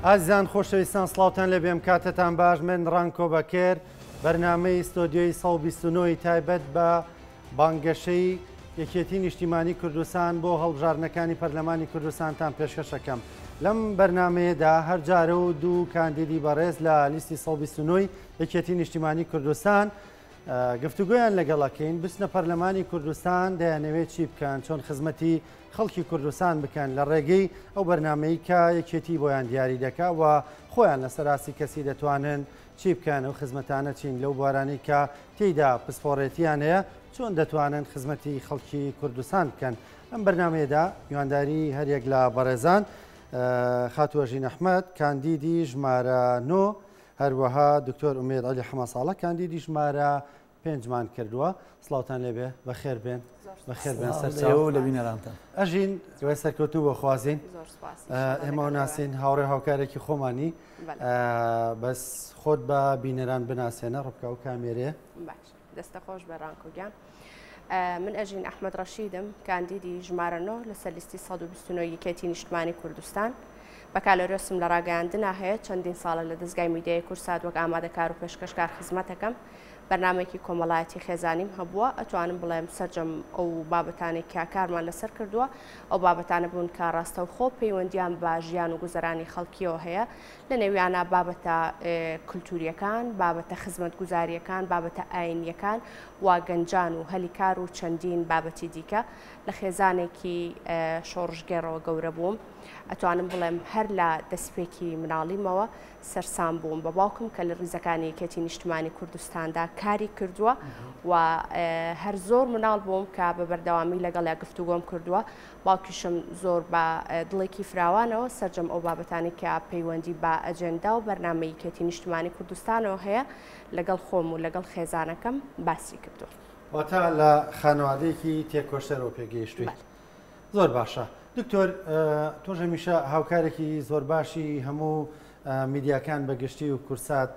ئازیزان خۆشەویستان سڵاوتان لە بێم کاتتان باش من ڕانکۆ بەکێر بەرنامەی ستۆدیۆی 129 تایبەت بە بانگەشەی یەکێتی نیشتیمانی کوردستان بۆ هەڵبژارنەکانی پەرلەمانی کوردستانتان پێشکەشەکەم. لەم بەرنمەیەدا هەر جارە و دوو کاندیدی بەڕێز لە لیستی 129 یەکێتی نیشتیمانی کوردستان گفتوگویان لەگەڵەکەین بستنە پەرلەمانی کوردستان دەیانەوێت چی بکەن چۆن خزمەتی خەڵکی کوردستان بکەن لە ڕێگەی ئەو بەرنمەی کە یەکێتی بۆیان دیاری دەکا و خۆیان لە سەراسی کەسی دەتوانن چی بکەن و خزمەتانە چین لەو بوارانی کە تێیدا پسپۆڕێتیان هەیە چۆن دەتوانن خزمەتی خەڵکی کوردستان بکەن. ئەم بەرنمەیەدا میوانداری هەریەک لە بەڕێزان خاتووەژین ئەحمەد کاندیدی ژمارە 9 هەروەها دکتۆر ئومێد عەلی حەماساڵە کاندیدی ژمارە 5مان کردووە. سڵاوتان لێبێ بەخێر بێن بەخێر بێن سەرچاو لە بینەرانتان. ئەژین دوای سەرکەوتوو بۆ خوازین ئێمە ناسین هاوڕێ هاوکارێکی خۆمانی بەس خۆت بە بینەران بناسێنە ڕبکە و کامێرێ. باش دەستە خۆش بە ڕانکۆگیان. من ئەژین ئەحمەد ڕەشیدم کاندیدی ژمارە 9 لەسەر لیستی 129 یەکێتی نیشتیمانی کوردستان. بەکالۆرێسم لە ڕاگەیاندنا هەیە چەندین ساڵە لە دەستگای میدیای کورسات وەک ئامادەکار و پێشکەشکار خزمەتەکەم. بەرنامێکی کۆمەڵایەتی خێزانیم هەبووە ئەتوانم بڵێم سەرجەم ئەو بابەتانی کە کارمان لەسەر کردووە ئەو بابەتانە بوون کە ڕاستە و خۆ پەیوەندیان بە ژیان و گوزەرانی خەڵکیەوە هەیە لە نێویانە بابەتە کولتوریەکان بابەتە خزمەت گوزاریەکان بابەتە ئاینیەکان وا گەنجان و هەلیکار و چەندین بابەتی دیکە لە خێزانێکی شۆڕژگێڕەوە گەورە بووم. ئەتوانم بڵێم هەر لە دەستپێکی مناڵیمەوە سەرسام بووم بە باوکم کە لە ڕیزەکانی یەکێتی نیشتیمانی کوردستاندا کاری کردووە و هەر زۆر مناڵ بووم کە بە بەردەوامی لەگەڵ گفتوگۆم کردووە. باوکیشم زۆر بە دڵێکی فراوانەوە سەرجەم ئەو بابەتانی کە پەیوەندی بە ئەجێندا و بەرنامەی یەکێتی نیشتیمانی کوردستانەوە هەیە لەگەڵ خۆم و لەگەڵ خێزانەکەم باسی کردووە. واتە لە خانەوادەیەکی تێکۆشەرەوە پێگەیشتووی. زۆر باشە. دکتۆر تۆ هەمیشە هاوکارێکی زۆر باشی هەموو میدیاکان بەگشتی و کورسات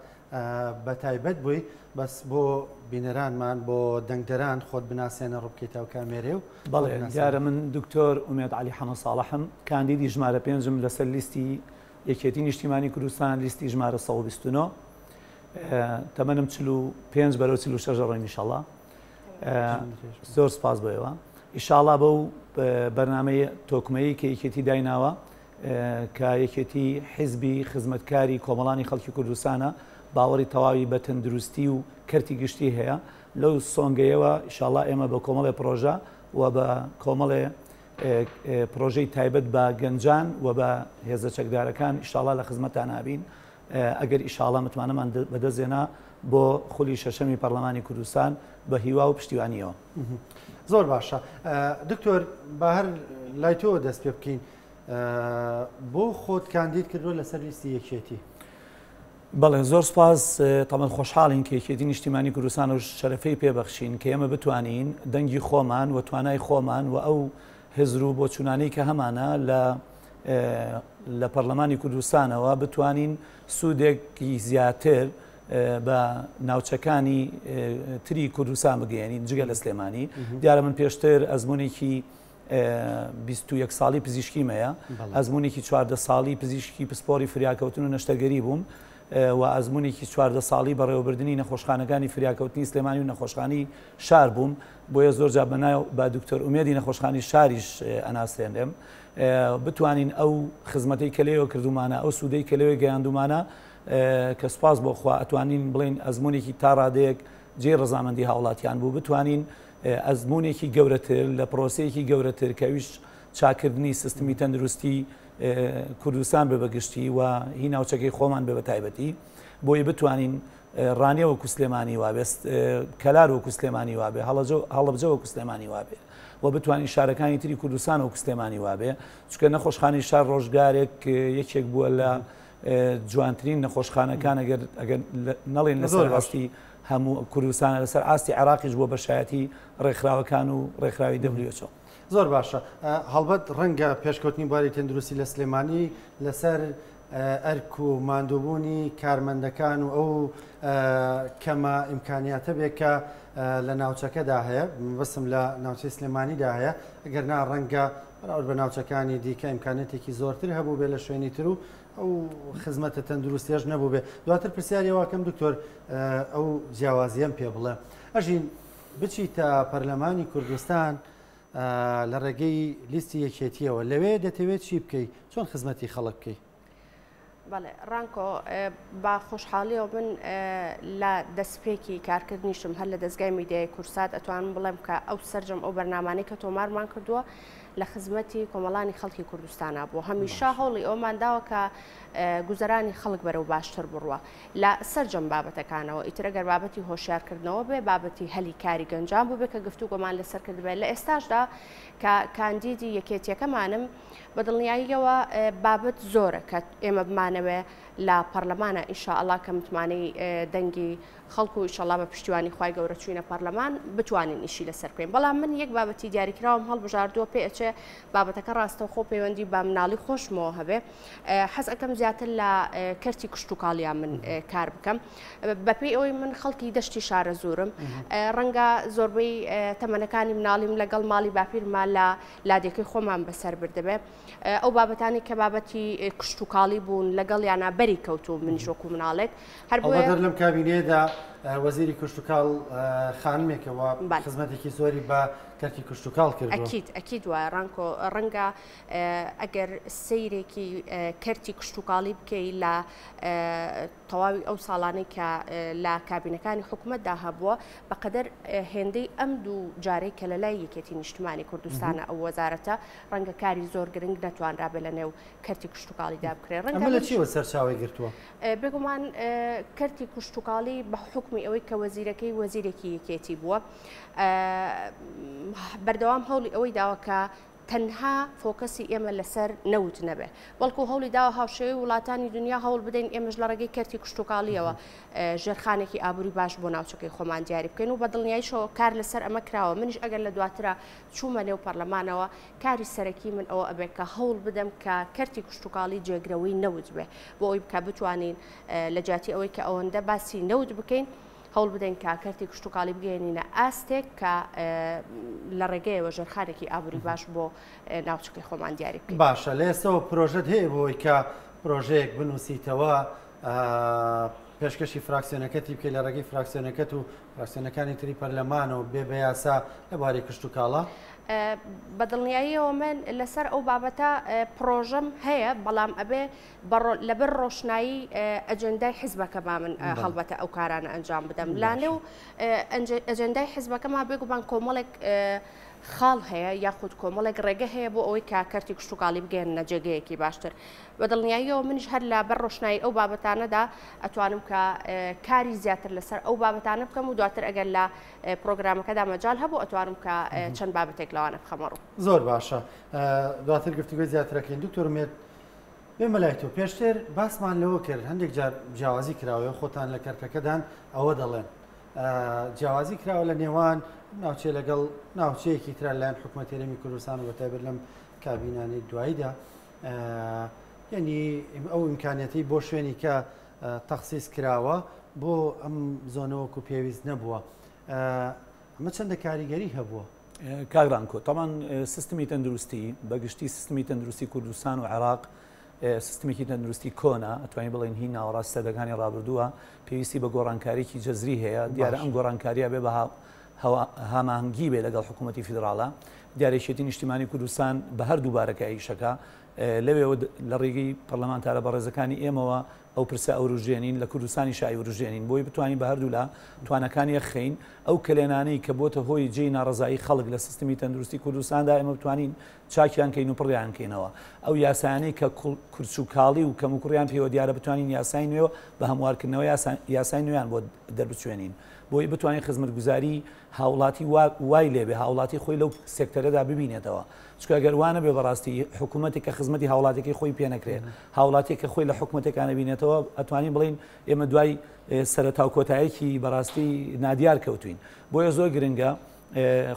بە تایبەت بووی بەس بۆ بینەرانمان بۆ دەنگدەران خۆت بناسێنە ڕووبکەیتە و کامێرێ و بەڵێ دیارە من دکتۆر ئومێد عەلی حەماساڵەحم کاندیدی ژمارە 5م لەسەر لیستی یەکێتی نیشتیمانی کوردستان لیستی ژمارە 129 تەمەنم 45 بەرەو 46 ڕۆی ئینشەڵڵا. زۆر سپاس بۆیەوە ئینشاڵڵا بەو بەرنامەی تۆکمەیی کە یەکێتی دایناوە کە یەکێتی حیزبی خزمەتکاری کۆمەڵانی خەڵکی کوردستانە باوەڕی تەواوی بە تەندروستی و کەرتی گشتی هەیە لەو سۆنگەیەوە ئینشاڵڵا ئێمە بە کۆمەڵی پرۆژە و بە کۆمەڵێ پرۆژەی تایبەت بە گەنجان و بە هێزە چەکدارەکان ئینشاڵڵا لە خزمەتان هابین ئەگەر ئینشاڵڵا متمانەمان بەدەستێنا بۆ خولی شەشەمی پەرلەمانی کوردستان بە هیوا و پشتیوانیەوە. زۆر باشە. دکتۆر بە هەر لای تۆ دەست پێ بکەین بۆ خۆت کاندید کردووە لەسەر لیستی یەکێتی. بەڵێ زۆر سپاس تەمەن خۆشحاڵین کە یەکێتی نیشتیمانی کوردستان و شەرەفەی پێبەخشین کە ئێمە بتوانین دەنگی خۆمان و توانای خۆمان و ئەو هێزر و بۆ چوونانەی کە هەمانە لە پەرلەمانی کوردستانەوە بتوانین سوودێکی زیاتر بە ناوچەکانی تری کوردستان بگەێنین جگە لە سلێمانی. دیارە من پێشتر ئەزمونێکی 21 ساڵی پزیشکیمەیە ئەزمونێکی 14 ساڵی پزیشکی پسپۆری فریاکەوتن و نەشتەگەری بووم و ئەزمونێکی 14 ساڵی بەڕێوەبردننی نەخۆشخانەکانی فریاکەوتنی سلێمانی و نەخۆشخانی شار بووم بۆیە زۆر جا بەناو بە دکتۆر ئومێدی نەخۆشخانی شاریش ئەناسێنێم بتوانین ئەو خزمەتەی کە لێوە کردومانە ئەو سوودەی کە لێوێ گەیاندومانە کە سوپاس بۆخوا ئەتوانین بڵین ئەزمونێکی تا ڕادەیەک جێ ڕەزامەندی هاوڵاتیان بوو بتوانین ئەزمونێکی گەورەتر لە پرۆسەیەکی گەورەتر کەویش چاکردنی سیستمی تەندروستی کوردستان بێ بەگشتی و هی ناوچەکەی خۆمان بێ بە تایبەتی بۆی بتوانین ڕانیە وەکو سلێمانی وابێ کەلار وەکو سلێمانی وابێ هەڵەبجە وەکو سلێمانی وابێ و بتوانین شارەکانی تری کوردستان وەکو سلێمانی وابێ چونکە نەخۆشخانی شار ڕۆژگارێک یەکێک بووە لە جوانترین نەخۆشخانەکان ئەگەر نەڵێن لەسەر ڕاستی هەموو کوردستانە لەسەر ئاستی عێراقیش بۆ بەشایەتی ڕێکخراوەکان و ڕێکخراوی WHO. زۆر باشە. هەڵبەت ڕەنگە پێشکەوتنی باری تەندروستی لە سلێمانی لەسەر ئەرک و ماندووبوونی کارمەندەکان و ئەو کەمە ئیمکانیاتە بێت کە لە ناوچەکەدا هەیە بەسم لە ناوچەی سلێمانیدا هەیە ئەگەر نا ڕەنگە بەراورد بە ناوچەکانی دیکە ئیمکانێتێکی زۆرتر هەبوو بێ لە شوێنی تر و ئەو خزمەتە تەندروستیش نەبوو بێ دواتر پرسیاریەوەکەم دکتۆر ئەو جیاوازیەم پێ بڵێ ئەژین بچیتە پەرلەمانی کوردستان لە ڕێگەی لیستی یەکێتیەوە لەوێ دەتەوێت چی بکەیت چۆن خزمەتی خەڵک بکەیت بەڵێ ڕانکۆ با خۆشحاڵیەوە من لە دەستپێکی کارکردنیشم هەر لە دەستگای میدیای کورسات ئەتوانم بڵێم کە ئەو سەررجەم ئەو بەرنامانەی کە تۆمارمان کردووە لە خزمەتی کۆمەڵانی خەڵکی کوردستانە بۆ هەمیشە هەوڵی ئەومان داوە کە گوزەرانی خەڵک بەرەو باشتر بڕوە لە سەررجەم بابەتەکانەوە ئیترەگەر بابەتی هۆشیارکردنەوە بێ بابەتی هەلی کاری گەنجان بوو بێ کە گفتوگۆمان لەسەر کرد بێت لە ئێستاشدا کە کاندیدی یەکێتیەکەمانم بە دڵنیاییەوە بابەت زۆرە کە ئێمە بمانەوێ لە پەرلەمانە ئینشاءالله کە متمانەی دەنگی خەڵکو و ئینشاءالله بە پشتیوانی خوای گەورە چوینە پەرلەمان بتوانین ئیشی لەسەر بکەین بەڵام من یەک بابەتی دیاریکراوم هەڵبژاردووە پێ ئەچێ بابەتەکە ڕاستەوخۆ پەیوەندی بە مناڵی خۆشمەوە هەبێ حەز ئەەکەم زیاتر لە کەرتی کشتتوکاڵیان من کار بکەم بەپێی ئەوەی من خەڵکی دەشتی شارە زۆرم ڕەنگە زۆربەی تەمەنەکانی مناڵیم لەگەڵ ماڵی باپیرمان لە لادێکی خۆمان بەسەر بردەبێ ئەو بابەتانی کە بابەتی کشتتوکاڵی بوون لەگەڵ یانە بەری کەوتو منیشۆک و مناڵێک هەر بۆ لەم کابینێدا وەزیری کشتتوکاڵ خانمێکەوە خزمەتێکی زۆری بە کەرتی کشتتوکاڵ کرد ئەکید وایە ڕانکۆ ڕەنگە ئەگەر سەیرێکی کەرتی کشتتوکاڵی بکەی لە تەواوی ئەو ساڵانەی کە لە کابینەکانی حکوومەتدا هەبووە بەقەدەر هێندەی ئەم دوو جارێک کە لە لای یەکێتی نیشتمانی کوردستانە ئەو وەزارەتە ڕەنگە کاری زۆر گرنگ نەتوانرا بێ لە نێو کەرتی کشتتوکاڵیدا بکرێ ڕەنگە لە چیوە سەرچاوی گرتووە بێگومان کەرتی کشتتوکاڵی بە حکمی ئەوەی کە وەزیرەکەی وەزیرێکی یەکێتی بووە بەردەوام هەوڵی ئەوەی داوە کە تەنها فۆکەسی ئێمە لەسەر نەوت نەبێ بەڵکو هەوڵی داوە هاوشێوی وڵاتانی دنیا هەوڵ بدەین ئێمەش لە ڕێگەی کەرتی کشتتوکاڵیەوە ژێرخانێکی ئابووری باش بۆ ناوچەکەی خۆمان دیاری بکەین و بە دڵنیاییشەوە کار لەسەر ئەمە کراوە منیش ئەگەر لە دواترە چوومە نێو پەرلەمانەوە کاری سەرەکی من ئەوە ئەبێت کە هەوڵ بدەم کە کەرتی کشتتوکاڵی جێگرەوەی نەوت بێ بۆ ئەوی بکە بتوانین لە جاتی ئەوەی کە ئەوەندە باسی نەوت بکەین هەوڵ بدەین کە کەرتی کشتتوکاڵی بگەێنینە ئاستێک کە لە ڕێگەیەوە ژێرخانێکی ئابووری باش بۆ ناوچەکەی خۆمان دیاری بکەین باشە لە ئێستەوە پرۆژەت هەیە بۆی کە پرۆژەیەک بنووسیتەوە پێشکەشی فراکسیۆنەکەتی بکەیت لە ڕێگەی فراکسیۆنەکەت و فراکسیۆنەکانی تری پەرلەمانەوە بێ بە یاسا لەبارەی کشتتوکاڵە بە دڵنیاییەوە من لەسەر ئەو بابەتە پرۆژەم هەیە بەڵام ئەبێ لەبەر ڕۆشنایی ئەجەندای حیزبەکەما من هەڵبەتە ئەو کارانە ئەنجام بدەم لا نێو ئەجەندای حیزبەکەما بێگومان کۆمەڵێک خاڵ هەیە یاخود کۆمەڵێک ڕێگە هەیە بۆ ئەوەی کا کەرتی کشتتوکاڵی بگەێنە جێگەیەکی باشتر بە دڵنیاییەوە منیش هەر لە بەر ڕۆشنایی ئەو بابەتانەدا ئەتوانم کە کاری زیاتر لەسەر ئەو بابەتانە بکەم و دواتر ئەگەر لە پرۆگرامەکەدا مەجال هەبوو ئەتوانم کە چەند بابەتێک لەوانە بخەمەڕوو زۆر باشە دواتر گفتوگوی زیاترەکەین دکتۆر مێت بێمە لای تۆ پێشتر باسمان لەوە کرد هەندێک جار جیاوازی کراوە خۆتان لە کەرتەکەدان ئەوە دەڵێن جیاوازی کراوە لە نێوان ناوچێ لەگەڵ ناوچەیەکی ترا لایەن حکوومەتی هەرێمی کوردستان و بەتایبەت لەم کابینانەی دواییدا یعنی ئەو ئیمکانەتی بۆ شوێنی کە تەخسیس کراوە بۆ ئەم زۆنەوەکو پێویست نەبووە ئەمە چەندە کاریگەری هەبووە کاگرانکۆ تاوان سیستمی تەندروستی بەگشتی سیستمی تەندروستی کوردستان و عێراق سیستمێکی تەندروستی کۆنا ئەتوانین بڵێن هی ناوەڕاست سەردەکانی ڕابردووە پێویستی بە گۆڕانکاریی جەزری هەیە دیارە ئەم گۆڕانکاریە بێ بە هەماهنگگی بێ لەگەڵ حکوومەتی فیدراڵە دیارێشێتی نیشتیمانی کوردستان بە هەردوو بارەکە ئیشەکە لەوێەوە لە ڕێگەی پەرلەمانتارە بەڕێزەکانی ئێمەوە ئەو پرسە ئەوروژێنین لە کوردستانی شای وروژێنین بۆی بتوانین بە هەردوو لە توانەکانی خەین ئەو کلێنانەی کە بۆتە هۆی جێی ناڕزایی خەڵک لە سیستمی تەندروستی کوردستاندا ئێمە بتوانین چاکیان کەین و پڕیان کەینەوە ئەو یاسایانەی کە کورچووکاڵی و کەم و کوڕیان پێوە دیارە بتوانین یاسای نوێ بە هەموارکردنەوە یاسای نوێیان بۆ دەربچوێنین بۆی بتوانین خزمەتگوزاری هاوڵاتی وای لێبێ هاوڵاتی خۆی لەو سێکتەرەدا ببینێتەوە چکە گەروانە بێ بەڕاستی حکوومەتێک کە خزمەتی هاوڵاتێکی خۆی پێ نەکرێت هاوڵاتێک کە خۆی لە حکوومەتێکانە بینێتەوە ئەتوانین بڵین ئێمە دوای سەرەتاو کۆتاییەکی بەڕاستی نادیار کەوتوین بۆیە زۆر گرنگە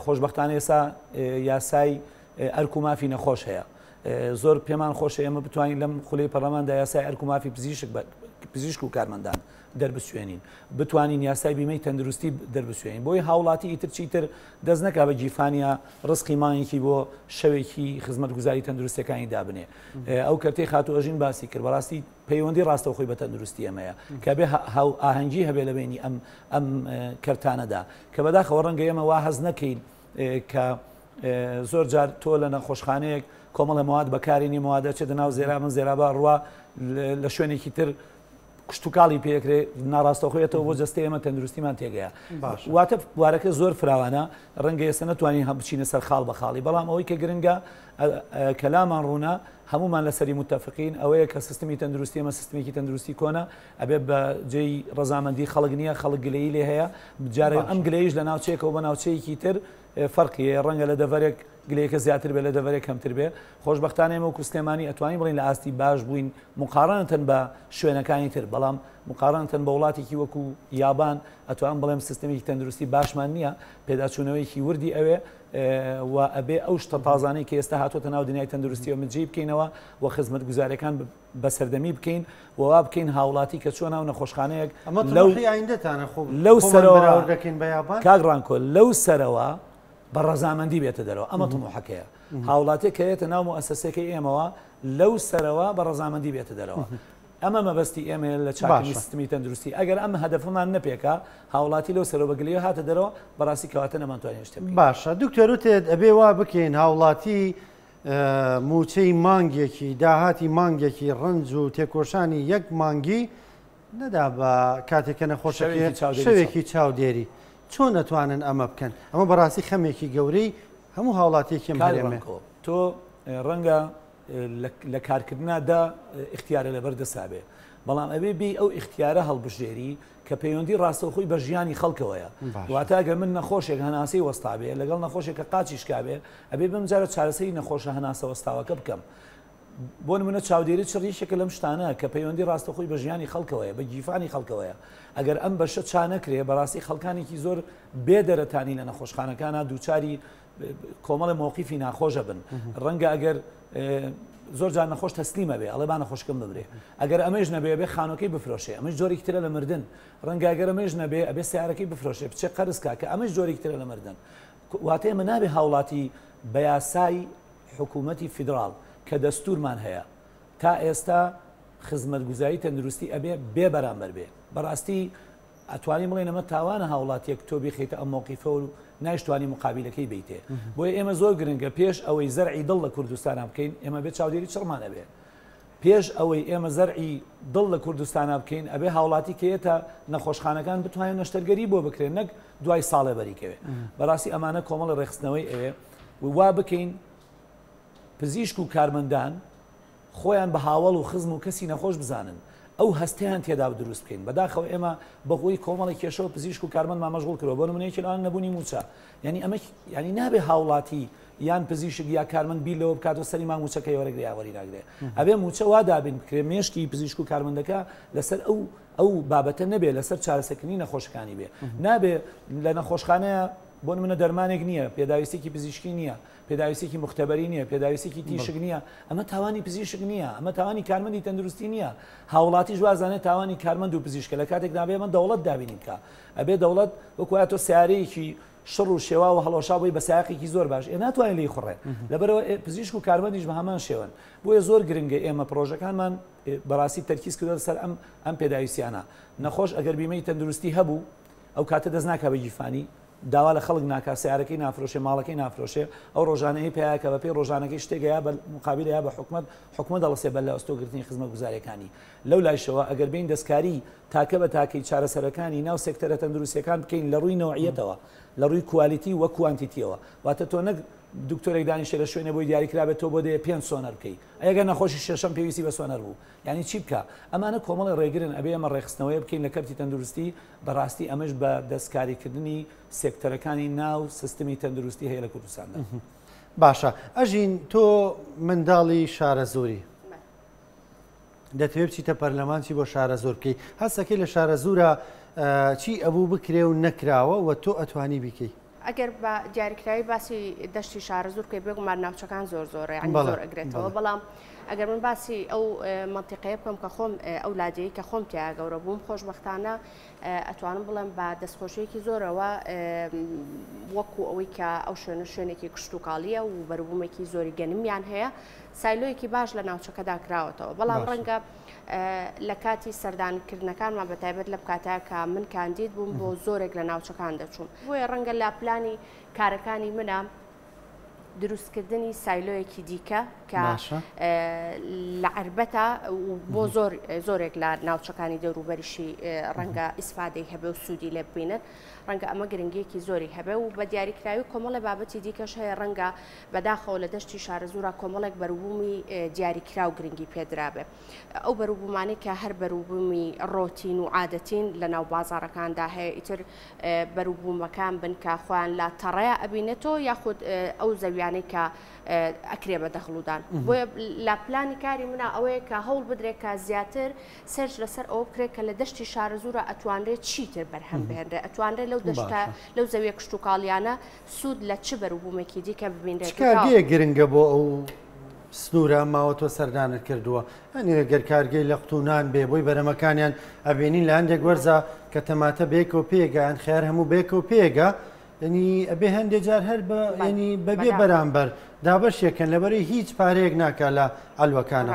خۆشبەختانە ئێستا یاسای ئەرک و مافی نەخۆش هەیە زۆر پێمان خۆشە ئێمە بتوانین لەم خولەی پەرلەماندا یاسای ئەرک و مافی پزیشک پزیشک و کارمەندان دەربسوێنین بتوانین یاسای بیمەی تەندروستی دەربسوێنین بۆی هاوڵاتی ئیتر چیتر دەست نەکا بە جیفانیا ڕسقی مانگێکی بۆ شەوێکی خزمەتگوزاری تەندروستەکانی دابنێ ئەو کەرتەی خاتو ئەژین باسی کرد بەڕاستی پەیوەندی ڕاستەوخۆی بە تەندروستی ئەمەیە کە بێ ئاهەنگی هەبێ لە بینی ئەم کەرتانەدا کە بەداخەوە ڕەنگە ئێمە وا حەز نەکەین کە زۆر جار تۆ لە نەخۆشخانەیەک کۆمەڵە مواد بەکارێنی موادە چێتە ناو زێرا من زێرابا ڕوا لە شوێنێکی تر کشتتوکاڵی پێکرێ ناڕاستەخۆیەتەوە بۆ جستی ئێمە تەندروستیمان تێگەیە واتە بوارەکە زۆر فراوانە ڕەنگە ئێستا نتوانین بچینە سەر خاڵ بە خاڵی بەڵام ئەوەی کە گرنگە کەلامان ڕوونا هەمومان لەسەری متتەفقین ئەوەیە کە سیستمی تەندروستی ئەمە سیستمێکی تەندروستی کۆنا ئەبێ بە جێی ڕەزامەندی خەڵک نییە خەڵک گلەیی لێ هەیە بجارە ئەم گلەیش لە ناوچەیەکەوە بە ناوچەیەکی تر فەرقیە ڕەنگە لە دەڤەرێک گلەیەکە زیاتر بێ لە دەڤەرێک کەمتر بێ خۆشبەختانە ئێمە و کوستێمانی ئەتوانین بڵین لە ئاستی باش بووین مقارنەتەن بە شوێنەکانی تر بەڵام مقارنەتەن بە وڵاتێکی وەکو یابان ئەتوان بڵێم سیستمێکی تەندروستی باشمان نییە پێداچوونەوەیکی وردی ئەوێ و ئەبێ ئەو شتە تازانەی کە ئێستا هاتوۆتە ناو دنیای تەندروستیەوە مجێ بکەینەوە و خزمەت گوزارەکان بەسەردەمی بکەین ووا بکەین هاوڵاتی کە چۆن ناو نەخۆشخانەیەک لەو سەرەوە کاگڕانکۆ لەو سەرەوە بە ڕەزامەندی بێتە دەرەوە ئەمە تموحەکەیە هاوڵاتێک کەیەتە ناو مؤسسەکەی ئێمەوە لەو سەرەوە بە ڕەزامەندی بێتە دەرەوە ئەمە مەبەستی ئێمە لە چاکی سیستمی تەندروستی ئەگەر ئەم هەدەفمان نەپێکە هاوڵاتی لەو سەرەوە بەگلەوە هاتە دەرەوە بەڕاستی کەواتە نەمانتوانین شتێ باشە دکتۆر وتێت ئەبێ وا بکەین هاوڵاتی موچەی مانگێکی داهاتی مانگێکی ڕنج و تێکۆشانی یەک مانگی نەدا بە کاتێکە نەخۆشەکە شەوێکی چاودێری چۆن نەتوانن ئەمە بکەن ئەمە بەڕاستی خەمێکی گەورەی هەموو هاوڵاتێکم هەرێمێ تۆ ڕەنگە لە کارکردنادا اختیارە لەبەر دەسابێ بەڵام ئەبێ بێ ئەو اختیارە هەڵبژێری کە پەیوەندی ڕاستەوخۆی بە ژیانی خەڵکەوەیە واتە ئەگەر من نەخۆشێک هەناسەی وەستابێ لەگەڵ نەخۆشێک کە قاچی شکابێ ئەبێ بم جارە چارەسەری نەخۆشە هەناسە وەستاوەکە بکەم بۆ نمونە چاودێری چڕیشێکە لەم شتانە کە پەیوەندی ڕاستەخۆی بە ژیانی خەڵکەوەیە بە گیفانی خەڵکەوەیە ئەگەر ئەم بەشە چانەکرێ بەڕاستی خەڵکانێکی زۆر بێدەرەتانی لە نەخۆشخانەکانە دووچاری کۆمەڵی مووقیفی ناخۆشە بن ڕەنگە ئەگەر زۆر جار نەخۆش تەسلیمە بێ ئەڵێ با نەخۆشکەم ببرێ ئەگەر ئەمەش نەبێ بێ خانۆکەی بفرۆشێ ئەمەش جۆرێکی ترە لە مردن ڕەنگە ئەگەر ئەمەش نەبێ ئەبێ سیارەکەی بفرۆشێ بچێ قەرزکا کە ئەمەش جۆرێکی ترە لە مردن واتە ئێمە نابێ هاوڵاتی بە یاسای حکوومەتی فیدراڵ کە دەستورمان هەیە تا ئێستا خزمەتگوزاری تەندروستی ئەبێ بێ بەرامبەر بێ بەڕاستی ئەتوانین بڵێن ئەمە تاوانە هاوڵاتیەک تۆ بخیتە ئەم مووقیفە و نایشتوانی مقابلەکەی بیتێ بۆیە ئێمە زۆر گرنگە پێش ئەوەی زەرعی دڵ لە کوردستانە بکەین ئێمە بێت چاودێری چڕمانە بێ پێش ئەوەی ئێمە زەرعی دڵ لە کوردستانە بکەین ئەبێ هاوڵاتی کێتە نەخۆشخانەکان بتوانین نەشتەرگەری بۆ بکرێن نەک دوای ساڵێ بەریکەوێ بەڕاستی ئەمانە کۆمەڵ ڕێخستنەوەی ئەوێ وا بکەین پزیشک و کارمەندان خۆیان بە هاوڵ و خزم و کەسی نەخۆش بزانن ئەو هەستیان تێدا دروست بکەین بەداخەوە ئێمە بەخۆی کۆمەڵی کێشەوە پزیشک و کارمەندمان مەشغوڵ کردەوە بۆ نمونەیەکی لەوان نەبوونی موچە یعنی ئەمە ینی نابێ هاوڵاتی یان پزیشک یا کارمەند بیلەوە بکاتەوە سەری مام موچەکەی وەرەگری یاوەری ناگرێ ئەبێ موچە وا دابین بکرێ مێشکی پزیشک و کارمەندەکە لەسەر ئەو بابەتە نەبێ لەسەر چارەسەرکردنی نەخۆشەکانی بێ نابێ لە نەخۆشخانەیە بۆ نمونە دەرمانێک نییە پێداویستێکی پزیشکی نییە پێداویستێکی مختبەری نییە پێداویستێکی تیشک نییە ئەمە تاوانی پزیشک نییە ئەمە تاوانی کارمەندی تەندروستی نییە هاوڵاتی ژوازانێت تاوانی کارمەند و پزیشکە لە کاتێک نابێ من دەوڵەت دابینیم کە ئەبێ دەوڵەت وەکوایە تۆ سیارەیەکی شڕ و شێوا و هەڵۆشا بۆی بە سایقێکی زۆر باش ناتوانین لی خوڕێ لەبەرەوە پزیشک و کارمەندیش بە هەمان شێوەن بۆیە زۆر گرنگە ئێمە پرۆژەکانمان بەڕاستی تەرکیز کردوە سەر ئەم پێداویستیانە نەخۆش ئەگەر بیمەی تەندروستی هەبوو ئەو کاتە دەست ناکا بە گیفانی داوا لە خەڵک ناکا سیارەکەی نافرۆشێ ماڵەکەی نافرۆشێ ئەو ڕۆژانەی پیاکە بە پێی ڕۆژانەکەی شتێکەیە بە مقابل یا بە حکومت دەڵسێ بە لە ئەستۆگرتنی خزمەت گوزاریەکانی لەو لایشەوە ئەگەر بین دەستکاری تاکە بە تاکەی چارەسەرەکانی ناو سێکتەرە تەندروستیەکان بکەین لە ڕووی نەوعیەتەوە لە ڕووی کوالیتی وە کوانتیتیەوە واتە تۆ نەک دکتۆرێک دانیشتە لە شوێنە بۆی دیاریکرابێت تۆ بۆ دەیە 5 سۆنەر بکەی ئەگەر نەخۆشی شەشەم پێویستی بە سۆنەر بوو یعنی چی بکە ئەمانە کۆمەڵی ڕێگرن ئەبێ ئەمە ڕێخستنەوەی بکەین لە کەرتی تەندروستی بەڕاستی ئەمەش بە دەستکاریکردنی سێکتەرەکانی ناو سیستمی تەندروستی هەیە لە کوردستاندا باشە ئەژین تۆ منداڵی شارە زۆری دەتوێت بچیتە پەرلەمانچی بۆ شارە زۆر بکەی هەستەکەی لە شارە زۆرە چی ئەبوو بکرێ و نەکراوە و تۆ ئەتوانی بیکەی ئەگەر بە دیاریکراوی باسی دەشتی شارە زۆر بکەی بێگومان ناوچەکان زۆر زۆرە یعنی زۆر ئەگرێتەوە بەڵام ئەگەر من باسی ئەو منتیقەیە بکەم کە خۆم ئەولادی کە خۆم تیا گەورە بووم خۆشبەختانە ئەتوانم بڵێم بە دەستخۆشیەکی زۆرەوە وەکو ئەوەی کە ئەو شوێنێکی کشت و کاڵیە و بەروبوومێکی زۆری گەنمیان هەیە سایلۆیەکی باش لە ناوچەکەدا کراوەتەوە بەڵام ڕەنگە لە کاتی سەردانکردنەکانمان بەتایبەت لە کاتەیە کە من کاندید بووم بۆ زۆرێک لە ناوچەکان دەچووم بۆیە ڕەنگە لە پلانی کارەکانی منە دروستکردنی سایلۆیەکی دیکە کە لە عربەتە بۆ زۆرێک لە ناوچەکانی دەوروبەریشی ڕەنگە ئیسفادەی هەبێ و سوودی لێ ببینن ڕەنگە ئەمە گرنگیەکی زۆری هەبێ و بە دیاریکراوی کۆمەڵی بابەتی دیکەش هەیە ڕەنگە بەداخەوە لە دەشتی شارەزورا کۆمەڵێک بەروبوومی دیاریکرا و گرنگی پێدرابێ ئەو بەروبوومانەی کە هەر بەروبوومی ڕۆتین و عادەتین لە ناو بازاڕەکاندا هەیە ئیتر بەروبوومەکان بن کە خۆیان لە تەڕەیە ئەبینێتەوە یاخود ئەو زەویانەی کە ئەکرێ بە دەخڵودان بۆیە لە پلانی کاری منە ئەوەیە کە هەوڵ بدرێت کە زیاتر سەرج لەسەر ئەوە بکرێت کە لە دەشتی شارەزورە ئەتوانرێت چیتر بەرهەم بهێنرێت ئەتوانرێت لەو دەشتە لەو زەویە کشت و کاڵیانە سوود لە چ بەروبوومێکی دیکە ببینرێت کارگەیە گرنگە بۆ ئەو سنوورە ماوە تۆ سەردانت کردووە ئەنی گەر کارگەی لە قوتونان بێ بۆی بەرەمەکانیان ئەبێنین لە هەندێک وەرزە کە تەماتە بێکەوە پێگەیان خێر هەموو بێکەوە پێگە ینی ئەبێ هەندێک جار هەر ینی بەبێ بەرامبەر دابەشێکن لەبەرەی هیچ پارەیەک ناکە لە ئەلوەکانە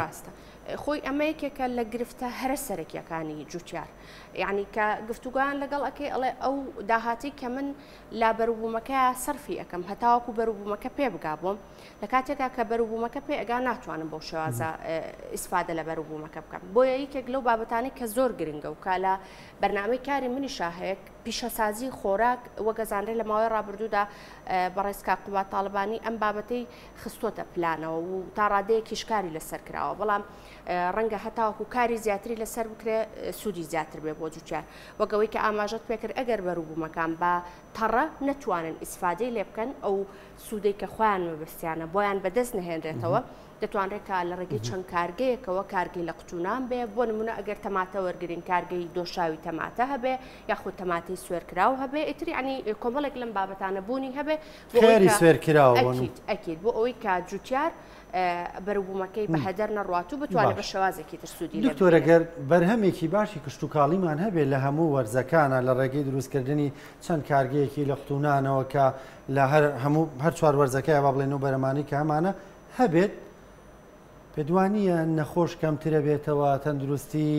خۆی ئەمە یەکێکە لە گرفتە هەرە سەرەکیەکانی جوتیار یعنی کە گفتوگویان لەگەڵ ئەکەی ئەڵێ ئەو داهاتی کە من لا بەروبوومەکە سەرفی ئەەکەم هەتاوەکو بەروبوومەکە پێ بگا بووم لە کاتێکا کە بەروبوومەکە پێ ئەگا ناتوانم بۆ شێوازە ئیسفادە لە بەروبوومەکە بکەم بۆیە یەکێک لەو بابەتانی کە زۆر گرنگە و کا لە بەرنامەی کاری منیشا هەیە پیشەسازی خۆراک وەگەزانرێ لە ماوەی ڕابردوودا بەڕێزکا قوبات تاڵبانی ئەم بابەتەی خستۆتە پلانەوە و تا ڕادەیەکیش کاری لەسەر کراوە بەڵام ڕەنگە هەتاوەکو کاری زیاتری لەسەر بکرێ سوودی زیاتر بێ بۆ جوتیار وەگەوەی کە ئاماژەت پێکرد ئەگەر بەروبوومەکان بە تەڕە نەتوانن ئیسفادەی لێ بکەن ئەو سوودەی کە خۆیان مەبەستیانە بۆیان بەدەست نهێنرێتەوە دەتوانرێت لە ڕێگەی چەند کارگەیەکەوە کارگەی لە قوتونان بێ بۆ نمونە ئەگەر تەماتە وەرگرین کارگەی دۆشاوی تەماتە هەبێ یاخود تەماتی سوێرکراو هەبێ ئیتری عنی کۆمەڵێک لەم بابەتانە بوونی هەبێ ئەکید بۆ ئەوەی کە جوتیار بەروبوومەکەی بە هەدەر نەڕوات و بتوانێت بە شێوازێکی تر سوودی دکتۆر ئەگەر بەرهەمێکی باشی کشت و کاڵیمان هەبێت لە هەموو وەرزەکانە لە ڕێگەی دروستکردنی چەند کارگەیەکی لە قوتونانەوە کە لە هەر چوار وەرزەکەی با بڵێن و بەرەمانی کە ئەمانە هەبێت پێدوانیە نەخۆش کەمترە بێتەوە تەندروستی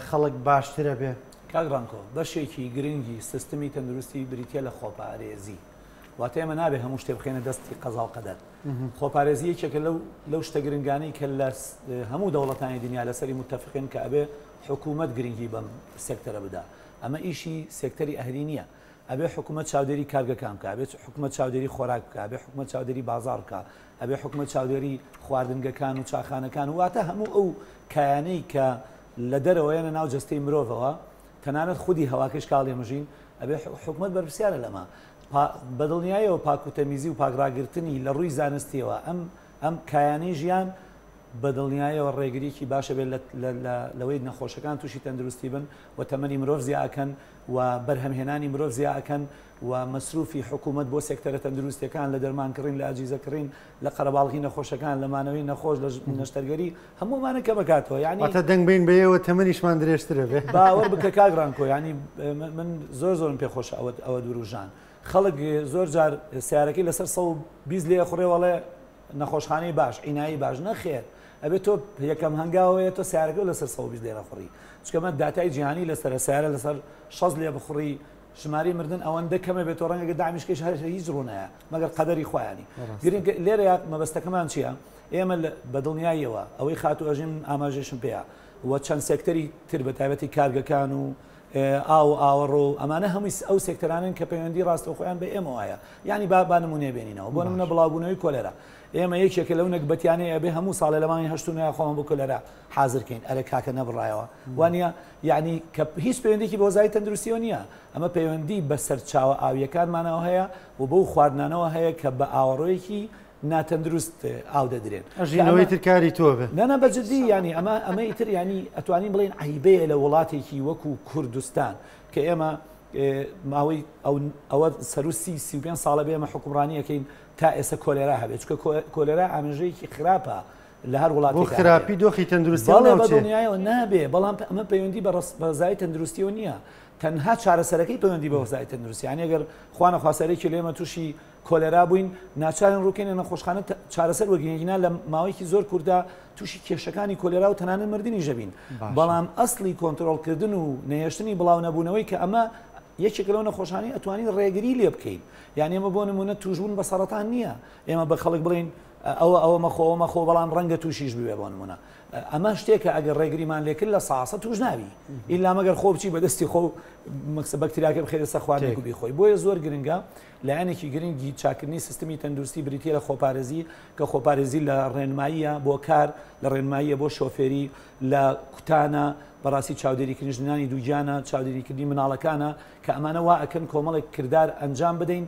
خەڵک باشترە بێ کاگڕانکۆ بەشێکی گرنگی سیستمی تەندروستی بریتە لە خۆپارێزی واتە ئێمە نابێ هەموو شتێ بخێنە دەستی قەزا و قەدەر خۆپارێزی یەکێکە لەو شتە گرنگانەی کە لە هەموو دەوڵەتانی دنیا لەسەری متتەفقین کە ئەبێ حکوومەت گرنگی بەم سێکتەرە بدا ئەمە ئیشی سێکتەری ئەهلی نییە ئەبێ حکوومەت چاودێری کارگەکان بکە ئەبێت حکوومەت چاودێری خۆراک بکە ئەبێ حکوومەت چاودێری بازار بکە ئەبێ حکوومەت چاودێری خواردنگەکان و چاخانەکان واتە هەموو ئەو کایانەی کە لە دەرەوەیانە ناو جەستەی مرۆڤەوە تەنانەت خودی هەواکەش کاڵێ مژین ئەبێ حکوومەت بەرپرسیارە لەمە بەدڵنیایەوە پاکوتەمیزی و پاگراگرتنی لە ڕووی زانستیەوە ئەم کایانەی ژیان بەدڵنیایەوە ڕێگریکی باشە بێت لەوەی نەخۆشەکان تووشی تەندروستی بن و تەمەنی مرۆڤ زیاکەن و بەرهەمهێنانی مرۆڤ زیاکەن و مەسروفی حکوومەت بۆ سێکتەرە تەندروستیەکان لە دەرمانکردن لە ئاجیزەکردن لە قەرەباڵغی نەخۆشەکان لە مانەوەی نەخۆش لە نەشتەرگەری هەموومانە کە بکاتەوە یعنی دەنگ بین بێەوە تەمەنیشمان درێژترە بێ باوەڕ بکە کاگڕانکۆ ینی من زۆرم پێخۆش ئەوە دوروژان خەڵک زۆر جار سیارەکەی لەسەر 120 لێ خوڕێوەڵێ نەخۆشخانەی باش عینایی باش نەخێر ئەبێت تۆ یەکەم هەنگاوەیە تۆ سیارەکە لەسەر 120 لێ نەخوڕی چکەمە داتای جیهانی لەسەر سیارە لەسەر 6 لێ بخوڕی ژماری مردن ئەوەندە کەمە بێت تۆ ڕەنگە دامیشکەش هیچ ڕوونایە مەگەر قەدەری خۆیانی گرنگ لێرە مەبەستەکەمان چییە؟ ئێمە بەدڵنیاییەوە ئەوەی خاتو ئەژین ئاماژێشم پێەیە و چەند سێکتەری تر بە تایبەتی کارگەکان و ئاوەڕۆ ئەمانە هەمووی ئەو سێکتەرانن کە پەیوەندی ڕاستە خۆیان بە ئێمە وایە ینی با نمونێ بێنینەوە بۆ نمونە بڵاوبوونەوەی کۆلێرا ئێمە یەکێکە لەو نەکبەتیانەیە ئەبێ هەموو ساڵە لەمانی هەشتونە خۆمان بۆ کۆلێرا حازرکەین ئەرە کاکە نەبڕایەوە وانە یعنی کە هیچ پەیوەندێکی بۆ زای تەندروستیەوە نییە ئەمە پەیوەندی بە سەرچاوە ئاویەکانمانەوە هەیە و بەو خواردنانەوە هەیە کە بە ئاوەڕۆیەکی ناتەندروست ئاو دەدرێن ئەژینەوەی ترکاری تۆ بێ نەنە بەجددی ینی ئەمە ئیتر ینی ئەتوانین بڵێن عیبەیە لە وڵاتێکی وەکو کوردستان کە ئێمە ماوەی ئەوە سەروسی 35 ساڵە بێ ئەمە حکومڕانیەکەین تا ئێستا کۆلێرا هەبێت چکە کۆلێرا ئامێژەیەکی خراپە لە هەر وڵاتی خراپی دۆخی تەندروستی بە دنیایەوە نابێ بەڵام ئەمە پەیوەندی بە ڕزای تەندروستیەوە نییە تەنها چارەسەرەکەی پەیوەندی بە وەزای تەندروستی یعنی ئەگەر خوانە خواستەرێکی لێمە تووشی کۆلێرا بووین ناچارن ڕووکەینە نەخۆشخانە چارەسەر وەگرێنینا لە ماوەیەکی زۆر کووردا تووشی کێشەکانی کۆلێرا و تەنانەت مردنی ژەبین بەڵام ئەسڵی کۆنتترۆلکردن و نەهێشتنی بڵاو نەبوونەوەی کە ئەمە یەکێک لەو نەخۆشخانەی ئەتوانین ڕێگری لێ بکەین یعنی ئێمە بۆ نمونە توژبوون بە سەرەتان نییە ئێمە بە خەڵک بڵین ئەوە مەخۆ بەڵام ڕەنگە تووشیش بوێ بۆ نمونە ئەمە شتێکە ئەگەر ڕێگریمان لێکرد لە ساسە توش ناوی ئیلا مەگەر خۆ بچی بەدەستی خۆ بەکتریاکە بخێرە سەخواردێک و بیخۆی بۆیە زۆر گرنگە لایەنێکی گرنگی چاکردنی سیستمی تەندروستی بریتە لە خۆپارێزی کە خۆپارێزی لە ڕێنماییە بۆ کار لە ڕێنماییە بۆ شۆفێری لە کوتانە بەڕاستی چاودێریکردنی ژنانی دووجانە چاودێریکردنی مناڵەکانە کە ئەمانە وا ئەکەن کۆمەڵێک کردار ئەنجام بدەین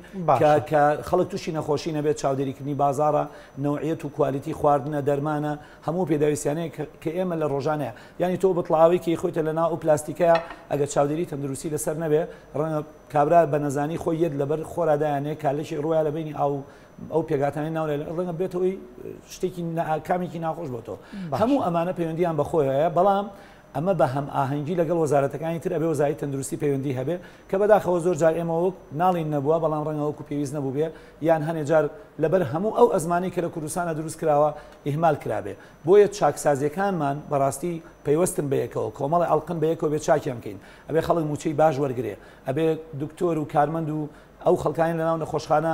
کە خەڵک تووشی نەخۆشی نەبێت چاودێریکردنی بازارە نەوعیەت و کوالیتی خواردنە دەرمانە هەموو پێداویستیانەیە کە ئێمە لە ڕۆژانەیە ینی تۆ بەتڵاوی خۆیتە لە ناو و پلاستیکەیە ئەگەر چاودێری تەندروستی لەسەر نەبێ ڕەنگە کابرا بە نەزانی خۆی یەت لەبەر خۆرادایانەیە کالێکی ڕۆیە لە بینی ئەو پێگاتانی ناو ڕەنگە بێتەوەی شتێکی کامێکی ناخۆش بۆ تۆ هەموو ئەمانە پەیوەندیان بەخۆیە بەڵام ئەمە بە هەم ئاهەنگی لەگەڵ وەزارەتەکانی تر ئەبێ وەزای تەندروستی پەیوەندی هەبێ کە بەداخەوە زۆر جار ئێمە وەک ناڵین نەبووە بەڵام ڕەنگە وەکو پێویست نەبوو بێ یان هەنێ جار لەبەر هەموو ئەو ئەزمانی کە لە کوردستانە دروست کراوە ئیهمال کرابێ بۆیە چاکسازیەکانمان بەڕاستی پەیوەستن بەیەکەوە کۆمەڵی ئەڵقن بەیەکەوە بێ چاکیان بکەین ئەبێ خەڵک موچەی باش وەرگێ ئەبێ دکتۆر و کارمەند و ئەو خەڵکانی لەناو نەخۆشخانە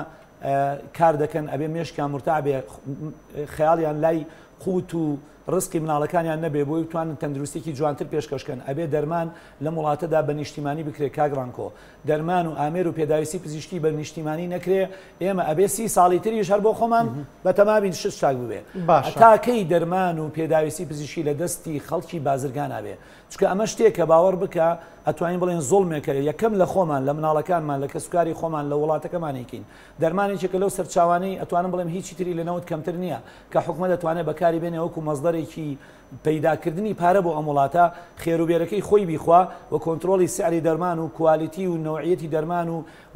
کار دەکەن ئەبێ مێشکیان مرتاع بێ خەیاڵیان لای قوت و ڕسکی مناڵەکانیان نەبێ بۆی بتوانن تەندروستێکی جوانتر پێشکەشکەن ئەبێ دەرمان لە وڵاتەدا بە نیشتیمانی بکرێ کاگڕانکۆ دەرمان و ئامێر و پێداویستی پزیشکی بە نیشتیمانی نەکرێ ئێمە ئەبێ 30 ساڵی تریش هەر بۆ خۆمان بە تەمابین شت چاک ببێ تاکەی دەرمان و پێداویستی پزیشکی لە دەستی خەڵکی بازرگان نابێ چکە ئەمە شتێک کە باوەڕ بکە ئەتوانین بڵێن زۆڵمێکە یەکەم لە خۆمان لە مناڵەکانمان لە کەسوکاری خۆمان لە وڵاتەکەمانێکین دەرمانێکێکە لەو سەرچاوانەی ئەتوانم بڵێم هیچی تری لەنەوت کەمتر نییە کە حکومەت دەتوانێت بەکاری بێنێ وەکو مەزدەرێکی پەیداکردنی پارە بۆ ئەم وڵاتە خێروبێرەکەی خۆی بیخوا و کۆنتترۆلی سعری دەرمان و کوالیتی و نوعیەتی دەرمان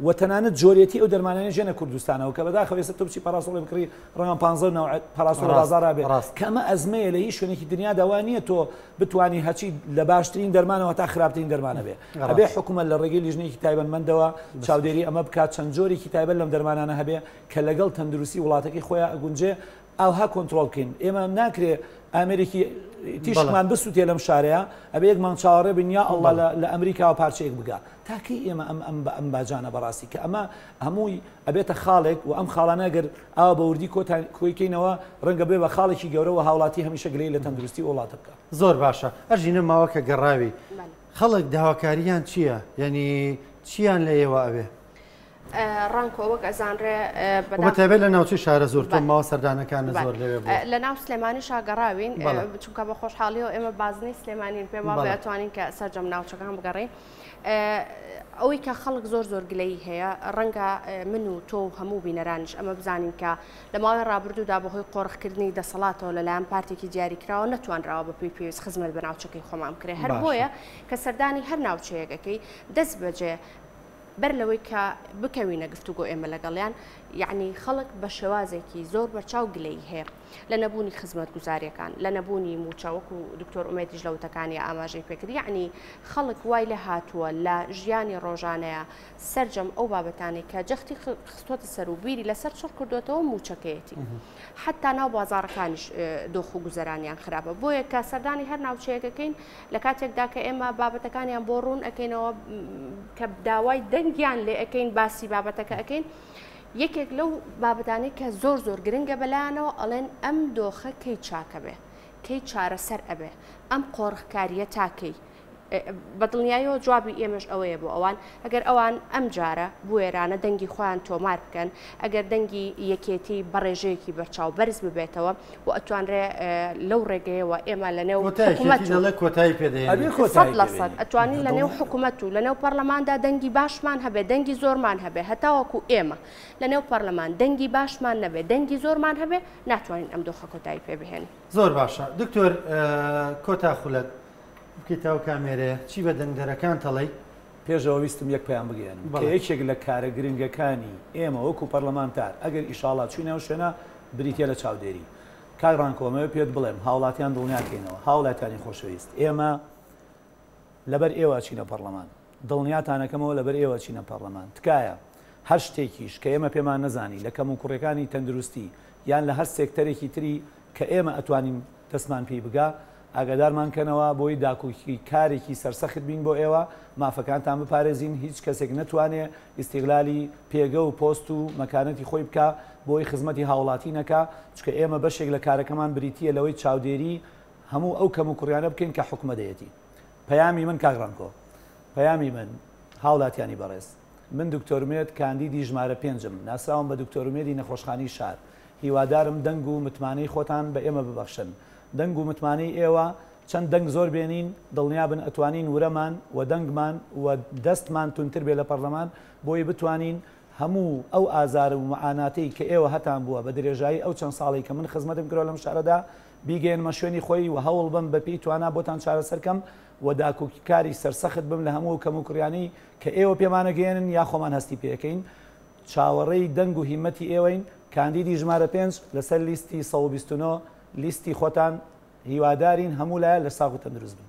و تەنانەت جۆرێتی ئەو دەرمانانە ژێنە کوردستانەوە کە بەداخەوێستا تۆ بچی پاراسۆڵی بکڕی ڕەنگە 15 پاراسۆڵ بازارا بێت کە ئەمە ئەزمەیە لە هیچ شوێنێکی دنیا داوا نییە تۆ بتوانی هەچی لە باشترین دەرمانەوە تا خراپترین دەرمانە بێ ئەبێ حکومەت لە ڕێگەی لیژنەیەکی تایبەتمەندەوە چاودێری ئەمە بکات چەند جۆرێکی تایبەت لەم دەرمانانە هەبێ کە لەگەڵ تەندروستی وڵاتەکەی خۆیان ئەگونجێ ئەوها کۆنتترۆل بکەین ئێمە ناکرێ ئامریکی تیشمان بسووتێ لەم شارەیە ئەبێ یەکمان چاوەڕێ بنیا ئەڵڵا لە ئەمریکاوە پارچەیەک بگا تاکەی ئێمە ئەم باجانە بەڕاستی کە ئەمە هەمووی ئەبێتە خاڵێک و ئەم خاڵانەگەر ئاوا بەوردی کۆیکەینەوە ڕەنگە بێ بە خاڵێکی گەورەوە هاوڵاتی هەمیشە گلەی لە تەندروستی وڵاتە بکە زۆر باشە ئەژینە ماوەکە گەڕاوی خەڵک داواکاریان چییە یعنی چیان لە ئێوە ئەوێ ڕانکۆ وەک ئەزانرێ بەتابێت لە ناوچی شارە زۆر تۆ ماوە سەردانەکانە زۆر لەوێ لە ناو سلێمانی شاگەڕاوین چونکە بە خۆشحاڵیەوە ئێمە بازنەی سلێمانین پێم وابێ ئەتوانین کە سەرجەم ناوچەکان بگەڕین ئەوەی کە خەڵک زۆر گلەی هەیە ڕەنگە من و تۆ هەموو بینەرانش ئەمە بزانین کە لە ماوەی ڕابردوودا بەهۆی قۆڕخکردنی دەسەڵاتەوە لەلایەن پارتێکی دیاریکراوە نەتوانراوە بە پێی پێویست خزمەت بە ناوچەکەی خۆمان بکرێ هەر بۆیە کە سەردانی هەر ناوچەیەکەکەی دەست بەجێ بەر لەوەی کە بکەوینە گفتوگۆ ئێمە لەگەڵیان یعنی خەڵک بە شێوازێکی زۆر بەرچاو گلەی هەیە لە نەبوونی خزمەت گوزاریەکان لە نەبوونی موچەوەک و دکتۆر ئومێدیش لە وتەکانی ئاماژەی پێکرد یعنی خەڵک وای لە هاتووە لە ژیانی ڕۆژانەیە سەرجەم ئەو بابەتانی کە جەختی خستۆتە سەر و بیری لەسەر چڕ کردوێتەوە موچەکەیەتی حتا ناو بازارەکانیش دۆخ و گوزەرانیان خراپە بۆیە کە سەردانی هەر ناوچەیەکەکەین لە کاتێکدا کە ئێمە بابەتەکانیان بۆ ڕوون ئەەکەینەوە کە داوای دەنگیان لێ ئەەکەین باسی بابەتەکە ئەەکەین یەکێک لەو بابەتانی کە زۆر گرنگە بەلایەنەوە ئەڵێن ئەم دۆخە کەی چاکە بێ کەی چارەسەر ئەبێ ئەم قۆڕخکاریە تاکەی بەدڵنیایەوە جوابی ئێمەش ئەوەیە بۆ ئەوان ئەگەر ئەوان ئەم جارە بوێرانە دەنگی خۆیان تۆمار بکەن ئەگەر دەنگی یەکێتی بەڕێژەیەکی بەرچاو بەرز ببێتەوە و ئەتوانرێ لەو ڕێگەیەوە ئێمە لە نێو ئەتوانین لە نێو حکوومەت و لە نێو پەرلەماندا دەنگی باشمان هەبێ دەنگی زۆرمان هەبێ هەتاوەکو ئێمە لە نێو پەرلەمان دەنگی باشمان نەبێ دەنگی زۆرمان هەبێ ناتوانین ئەم دۆخە کۆتایی پێ بهێنین زۆر باشە دکتۆر کۆتا خولەت بکەیتەوە کامێرەیە چی بە دەنگدەرەکان تەڵی پێشەوە ویستم یەک پێیان بگەێنم کە یەکێک لە کارە گرنگەکانی ئێمە وەکو پەرلەمانتار ئەگەر ئیشاڵات چوینەوە شوێنە بریتە لە چاودێری کاگڕانکۆمەوە پێت بڵێم هاوڵاتیان دڵنیاکەینەوە هاوڵاتیانی خۆشەویست ئێمە لەبەر ئێوە چینە پەرلەمان دڵنیاتانەکەمەوە لەبەر ئێوە چینە پەرلەمان تکایە هەر شتێکیش کە ئێمە پێمان نەزانی لە کەم و کوڕەکانی تەندروستی یان لە هەر سێکتەرێکی تری کە ئێمە ئەتوانین دەستمان پێی بگا ئاگادارمان کەنەوە بۆی داکوکی کارێکی سەرسەخت بین بۆ ئێوە مافەکانتان بپارێزین هیچ کەسێک نەتوانێت ئیستیغلالی پێگە و پۆست و مەکانەتی خۆی بکە بۆی خزمەتی هاوڵاتی نەکە چکە ئێمە بەشێک لە کارەکەمان بریتیە لەوەی چاودێری هەموو ئەو کەم و کوڕیانە بکەین کە حکومەدەیەتی پەیامی من کاگڕانکۆ پەیامی من هاوڵاتیانی بەڕێز من دکتۆرمێت کاندیدی ژمارە 5م ناسراوم بە دکتۆرمێتی نەخۆشخانی شار هیوادارم دەنگ و متمانەی خۆتان بە ئێمە ببەخشن دەنگ و متمانەی ئێوە چەند دەنگ زۆر بێنین دڵنیابن ئەتوانین ورەمان و دەنگمان و دەستمان تونتر بێ لە پەرلەمان بۆی بتوانین هەموو ئەو ئازار و معاناتەی کە ئێوە هەتان بووە بە درێژایی ئەو چەند ساڵی کە من خزمەتم کرۆ لەم شارەدا بیگەێنمە شوێنی خۆی و هەوڵ بم بەپی توانە بۆتان چارەسەرکەم و داکوکی کاری سەرسەخت بم لە هەموو کەم و کوڕیانی کە ئێوە پێمانەگەێنن یا خۆمان هەستی پێەکەین چاوەڕێی دەنگ و هیمەتی ئێوەین کاندیدی ژمارە 5 لەسەر لیستی 129 لیستی خۆتان هیوادارین هەموو لایە لە ساغ و تەندروست بن.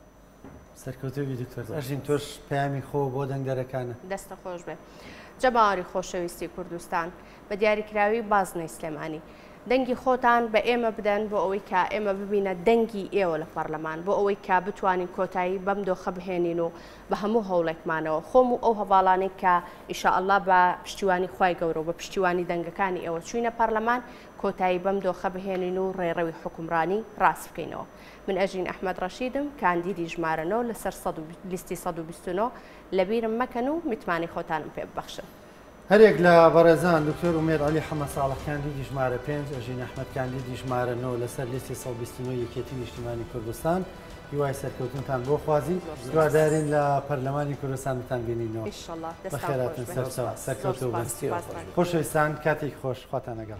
سەرکەوتوی دکتۆر ئەژین تۆش پەیامی خۆ بۆ دەنگدەرەکانە دەستە خۆش بێ جەماوەری خۆشەویستی کوردستان بە دیاریکراوی بازنەی سلێمانی دەنگی خۆتان بە ئێمە بدەن بۆ ئەوەی کە ئێمە ببینە دەنگی ئێوە لە پەرلەمان بۆ ئەوەی کە بتوانین کۆتایی بەم دۆخە بهێنین و بە هەموو هەوڵێکمانەوە خۆم و ئەو هەواڵانەی کە ئیشاءالله بە پشتیوانی خوای گەورە و بە پشتیوانی دەنگەکانی ئێوە چوینە پەرلەمان کۆتایی بەم دۆخە بهێنین و ڕێڕەوی حکومڕانی ڕاست بکەینەوە من ئەژین ئەحمەد ڕەشیدم کاندیدی ژمارەنەوە لەسەر لیستی 129 لەبیرم مەکەن و میتمانی خۆتانم پێ ببەخشن. هەرێک لە بەڕێزان دکتۆر ومێر عەلی حەمە ساڵح کاندیدی ژمارە 5 ئەژین ئەحمەد کاندیدی ژمارە 9 لەسەر لیستی 129 یەکێتی نیشتیمانی کوردستان هیوای سەرکەوتنتان بۆ خوازی دووادارین لە پەرلەمانی کوردستانتان بینینەوە ئینشەڵڵا بەخێراتن سەرکەوتوو بن خۆشەویستان کاتێک خۆش خواتان لەگەڵ